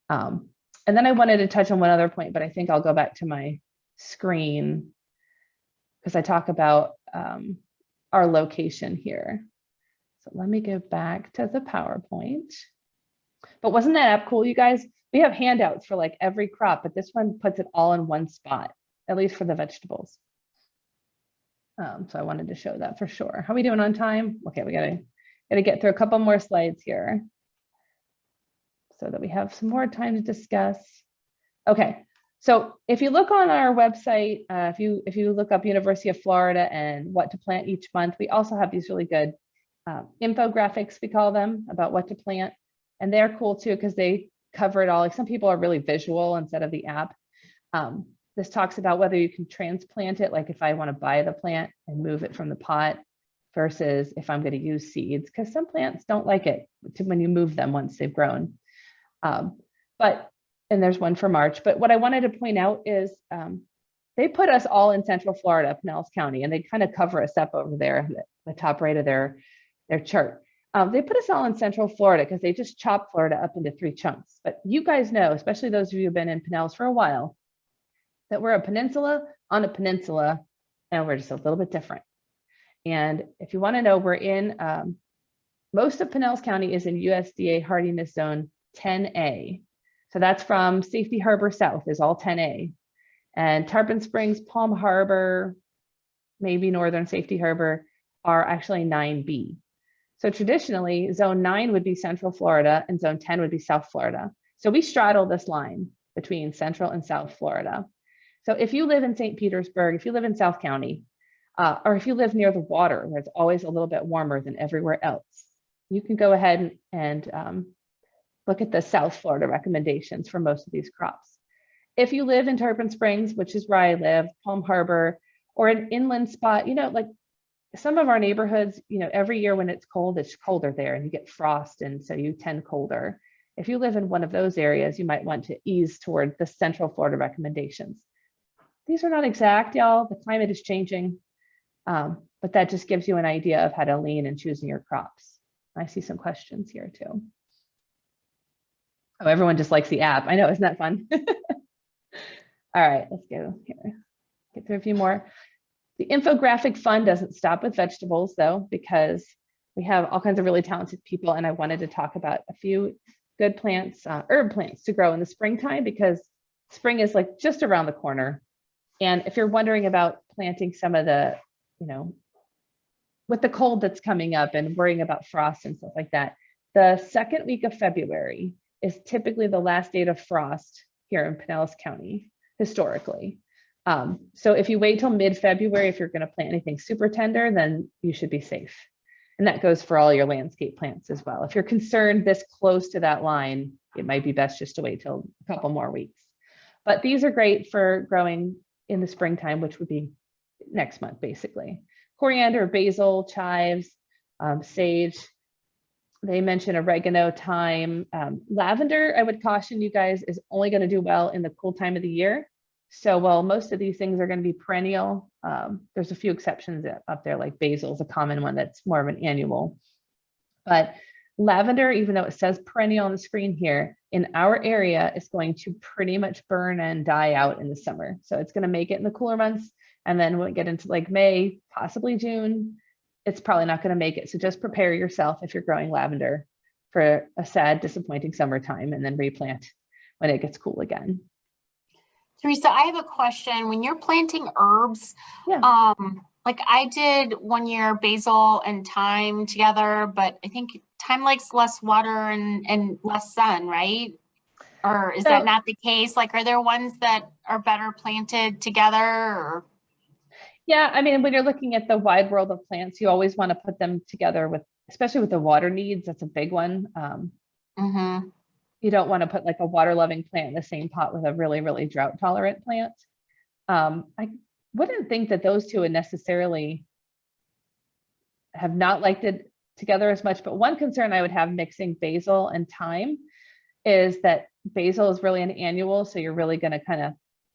And then I wanted to touch on one other point, but I think I'll go back to my screen because I talk about our location here. So let me go back to the PowerPoint. But wasn't that app cool, you guys? We have handouts for like every crop, but this one puts it all in one spot, at least for the vegetables. So I wanted to show that for sure. How are we doing on time? Okay, we gotta get through a couple more slides here so that we have some more time to discuss. Okay, so if you look on our website, if you look up University of Florida and what to plant each month, we also have these really good infographics, we call them, about what to plant. And they're cool too, because they cover it all. Like some people are really visual instead of the app. This talks about whether you can transplant it, like if I want to buy the plant and move it from the pot versus if I'm going to use seeds, because some plants don't like it when you move them once they've grown. And there's one for March. But what I wanted to point out is they put us all in Central Florida, Pinellas County, and they kind of cover us up over there, the top right of their chart. They put us all in Central Florida because they just chop Florida up into 3 chunks. But you guys know, especially those of you who've been in Pinellas for a while, that we're a peninsula on a peninsula, and we're just a little bit different. And if you want to know, we're in, most of Pinellas County is in USDA hardiness zone 10A. So that's from Safety Harbor South is all 10A. And Tarpon Springs, Palm Harbor, maybe Northern Safety Harbor are actually 9B. So traditionally, zone 9 would be Central Florida and zone 10 would be South Florida. So we straddle this line between Central and South Florida. So if you live in St. Petersburg, if you live in South County, or if you live near the water where it's always a little bit warmer than everywhere else, you can go ahead and look at the South Florida recommendations for most of these crops. If you live in Tarpon Springs, which is where I live, Palm Harbor, or an inland spot, like some of our neighborhoods, every year when it's cold, it's colder there and you get frost, and so you tend colder. If you live in one of those areas, you might want to ease toward the Central Florida recommendations. These are not exact, y'all. The climate is changing, but that just gives you an idea of how to lean in choosing your crops. I see some questions here too. Oh, everyone just likes the app. I know, isn't that fun? All right, let's go here. Get through a few more. The infographic fun doesn't stop with vegetables though, because we have all kinds of really talented people, and I wanted to talk about a few good plants, herb plants to grow in the springtime, because spring is like just around the corner. And if you're wondering about planting some of the, with the cold that's coming up and worrying about frost and stuff like that, the second week of February is typically the last date of frost here in Pinellas County, historically. So if you wait till mid-February, if you're going to plant anything super tender, then you should be safe. And that goes for all your landscape plants as well. If you're concerned this close to that line, it might be best just to wait till a couple more weeks. But these are great for growing in the springtime, which would be next month, basically. Coriander, basil, chives, sage. They mention oregano, thyme. Lavender, I would caution you guys, is only going to do well in the cool time of the year. So while most of these things are going to be perennial, there's a few exceptions up there, like basil is a common one that's more of an annual. But lavender, even though it says perennial on the screen here, in our area, is going to pretty much burn and die out in the summer. So it's going to make it in the cooler months. And then when we get into like May, possibly June, it's probably not going to make it. So just prepare yourself if you're growing lavender for a sad, disappointing summertime, and then replant when it gets cool again. Theresa, I have a question. When you're planting herbs, Yeah. like I did one year basil and thyme together, but I think thyme likes less water and less sun, right? Or is that not the case? Like, are there ones that are better planted together? Or? Yeah, I mean, when you're looking at the wide world of plants, you always want to put them together with, especially with the water needs. That's a big one. You don't want to put like a water loving plant in the same pot with a really, really drought tolerant plant. I wouldn't think that those two would necessarily have not liked it together as much, but one concern I would have mixing basil and thyme is that basil is really an annual. So you're really going to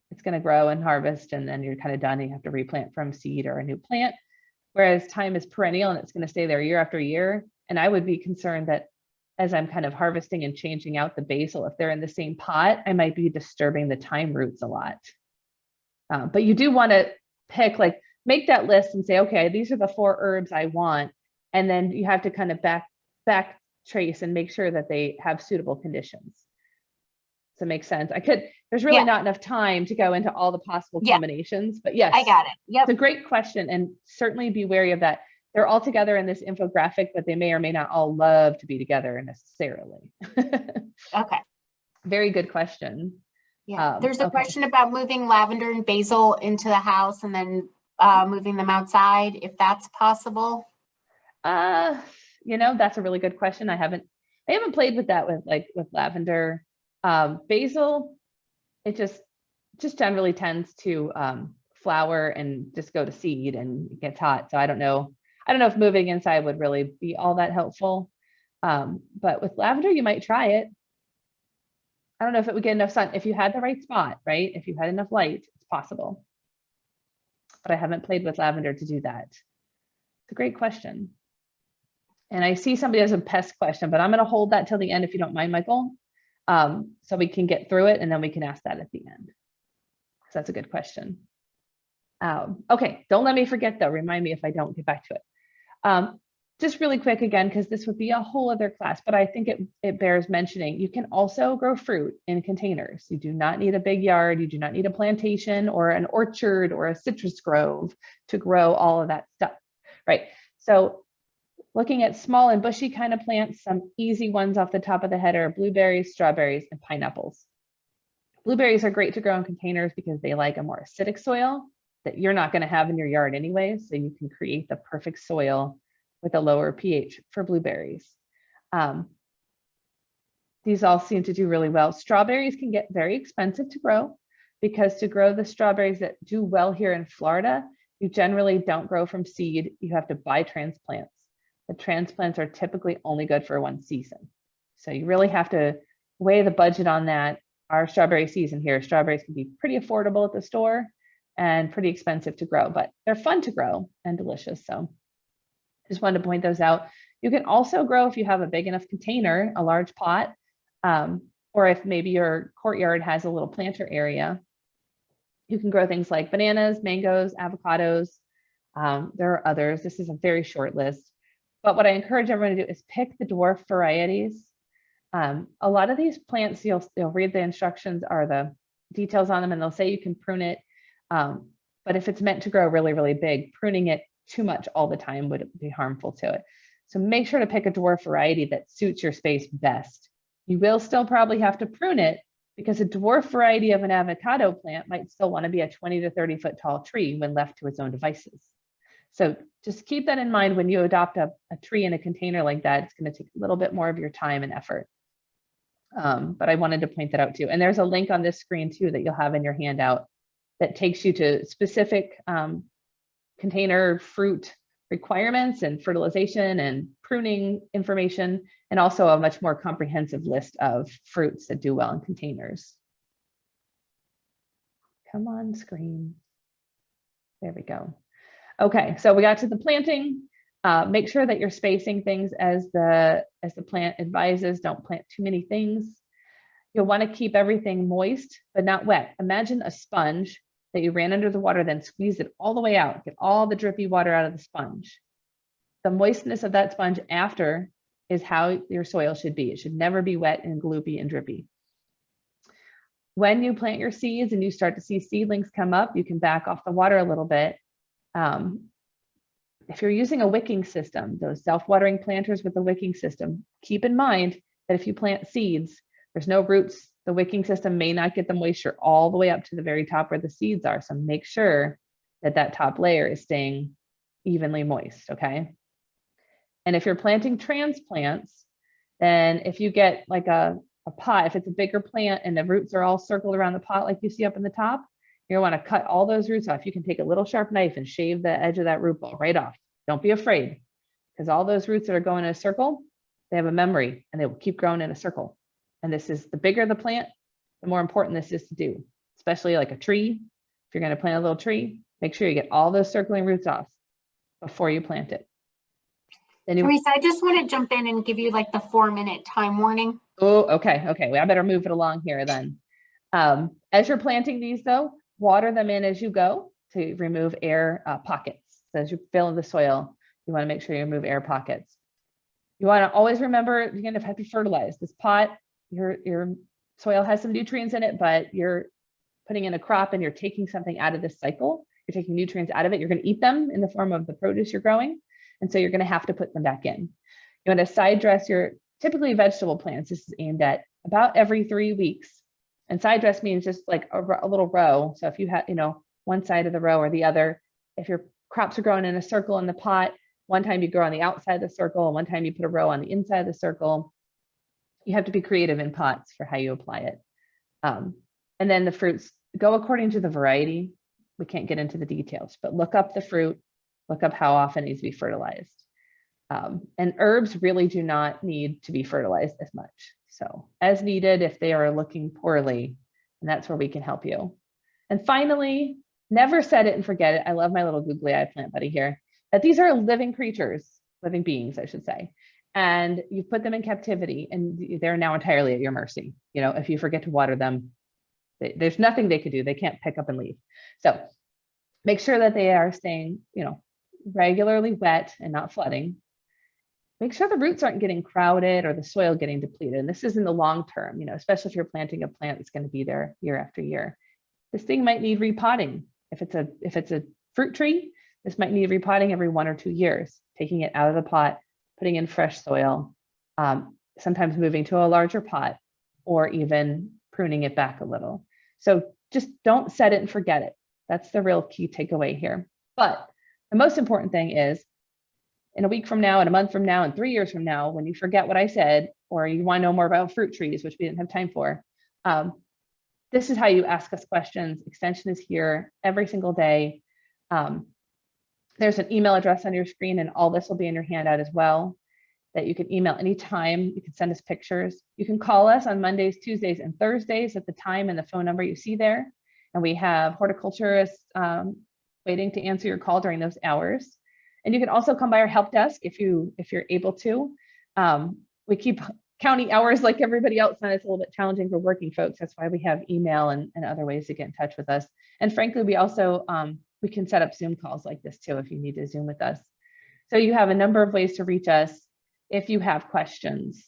it's going to grow and harvest, and then you're kind of done. You have to replant from seed or a new plant. Whereas thyme is perennial and it's going to stay there year after year. And I would be concerned that as I'm kind of harvesting and changing out the basil, if they're in the same pot, I might be disturbing the thyme roots a lot. But you do want to pick, like, make that list and say, okay, these are the 4 herbs I want. And then you have to kind of back trace and make sure that they have suitable conditions. Does that make sense? There's really not enough time to go into all the possible combinations, but yes, I got it. Yep. It's a great question, and certainly be wary of that. They're all together in this infographic, but they may or may not all love to be together necessarily. Okay. Very good question. Yeah. There's a question about moving lavender and basil into the house and then moving them outside, if that's possible. That's a really good question. I haven't played with that with lavender. Basil, it just generally tends to flower and just go to seed and it gets hot. So I don't know if moving inside would really be all that helpful. But with lavender, you might try it. I don't know if it would get enough sun. If you had the right spot, right? If you had enough light, it's possible. But I haven't played with lavender to do that. It's a great question. And I see somebody has a pest question, but I'm going to hold that till the end if you don't mind, Michael. So we can get through it and then we can ask that at the end. So that's a good question. Okay, don't let me forget though. Remind me if I don't get back to it. Just really quick again, because this would be a whole other class, but I think it bears mentioning. You can also grow fruit in containers. You do not need a big yard. You do not need a plantation or an orchard or a citrus grove to grow all of that stuff, right? So looking at small and bushy kind of plants, some easy ones off the top of the head are blueberries, strawberries, and pineapples. Blueberries are great to grow in containers because they like a more acidic soil that you're not going to have in your yard anyway. So you can create the perfect soil with a lower pH for blueberries. These all seem to do really well. Strawberries can get very expensive to grow because to grow the strawberries that do well here in Florida, you generally don't grow from seed. You have to buy transplants. The transplants are typically only good for one season. So you really have to weigh the budget on that. Our strawberry season here, strawberries can be pretty affordable at the store and pretty expensive to grow, but they're fun to grow and delicious. So just wanted to point those out. You can also grow if you have a big enough container, a large pot, or if maybe your courtyard has a little planter area, you can grow things like bananas, mangoes, avocados. There are others. This is a very short list. But what I encourage everyone to do is pick the dwarf varieties. A lot of these plants, you'll read the instructions or the details on them, and they'll say you can prune it. But if it's meant to grow really, really big, pruning it too much all the time would be harmful to it. So make sure to pick a dwarf variety that suits your space best. You will still probably have to prune it because a dwarf variety of an avocado plant might still want to be a 20 to 30 foot tall tree when left to its own devices. So just keep that in mind when you adopt a tree in a container like that. It's going to take a little bit more of your time and effort. But I wanted to point that out too. And there's a link on this screen too that you'll have in your handout that takes you to specific container fruit requirements and fertilization and pruning information, and also a much more comprehensive list of fruits that do well in containers. Come on, screen. There we go. Okay, so we got to the planting. Make sure that you're spacing things as the plant advises. Don't plant too many things. You'll want to keep everything moist, but not wet. Imagine a sponge that you ran under the water, then squeeze it all the way out, get all the drippy water out of the sponge. The moistness of that sponge after is how your soil should be. It should never be wet and gloopy and drippy. When you plant your seeds and you start to see seedlings come up, you can back off the water a little bit. If you're using a wicking system, those self-watering planters with the wicking system, keep in mind that if you plant seeds, there's no roots. The wicking system may not get the moisture all the way up to the very top where the seeds are. So make sure that that top layer is staying evenly moist, okay? And if you're planting transplants, then if you get like a pot, if it's a bigger plant and the roots are all circled around the pot like you see up in the top, you're gonna want to cut all those roots off. You can take a little sharp knife and shave the edge of that root ball right off. Don't be afraid, because all those roots that are going in a circle, they have a memory and they will keep growing in a circle. And this is, the bigger the plant, the more important this is to do, especially like a tree. If you're going to plant a little tree, make sure you get all those circling roots off before you plant it. Then Theresa, I just want to jump in and give you like the 4-minute time warning. Oh, okay. Well, I better move it along here then. As you're planting these though, water them in as you go to remove air pockets. So as you fill in the soil, you want to make sure you remove air pockets. You want to always remember you're going to have to fertilize this pot. Your soil has some nutrients in it, but you're putting in a crop and you're taking something out of this cycle. You're taking nutrients out of it. You're going to eat them in the form of the produce you're growing. And so you're going to have to put them back in. You want to side dress your typically vegetable plants. This is aimed at about every 3 weeks. And side dress means just like a little row. So if you have, one side of the row or the other, if your crops are growing in a circle in the pot, one time you grow on the outside of the circle, and one time you put a row on the inside of the circle. You have to be creative in pots for how you apply it. And then the fruits go according to the variety. We can't get into the details, but look up the fruit, look up how often it needs to be fertilized. And herbs really do not need to be fertilized as much. So as needed if they are looking poorly, and that's where we can help you. And finally, never set it and forget it. I love my little googly eye plant buddy here, that these are living creatures, living beings, I should say. And you put them in captivity and they're now entirely at your mercy. If you forget to water them, there's nothing they could do. They can't pick up and leave. So make sure that they are staying, regularly wet and not flooding. Make sure the roots aren't getting crowded or the soil getting depleted. And this is in the long term, especially if you're planting a plant that's going to be there year after year. This thing might need repotting. If it's a fruit tree, this might need repotting every 1 or 2 years, taking it out of the pot, putting in fresh soil, sometimes moving to a larger pot, or even pruning it back a little. So just don't set it and forget it. That's the real key takeaway here. But the most important thing is, in a week from now, and a month from now, and 3 years from now, when you forget what I said, or you want to know more about fruit trees, which we didn't have time for, this is how you ask us questions. Extension is here every single day. There's an email address on your screen, and all this will be in your handout as well, that you can email anytime. You can send us pictures. You can call us on Mondays, Tuesdays, and Thursdays at the time and the phone number you see there. And we have horticulturists waiting to answer your call during those hours. And you can also come by our help desk if you're able to. We keep counting hours like everybody else, and it's a little bit challenging for working folks. That's why we have email and other ways to get in touch with us. And frankly, we also, we can set up Zoom calls like this too, if you need to Zoom with us. So you have a number of ways to reach us if you have questions.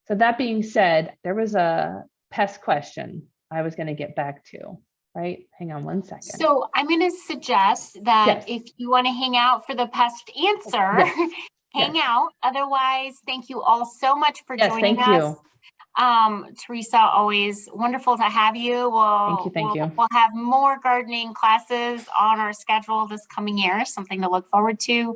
So that being said, there was a pest question I was going to get back to, right? Hang on one second. So I'm going to suggest that if you want to hang out for the pest answer, hang out. Otherwise, thank you all so much for joining us. Theresa, always wonderful to have you. Thank you. We'll have more gardening classes on our schedule this coming year, something to look forward to.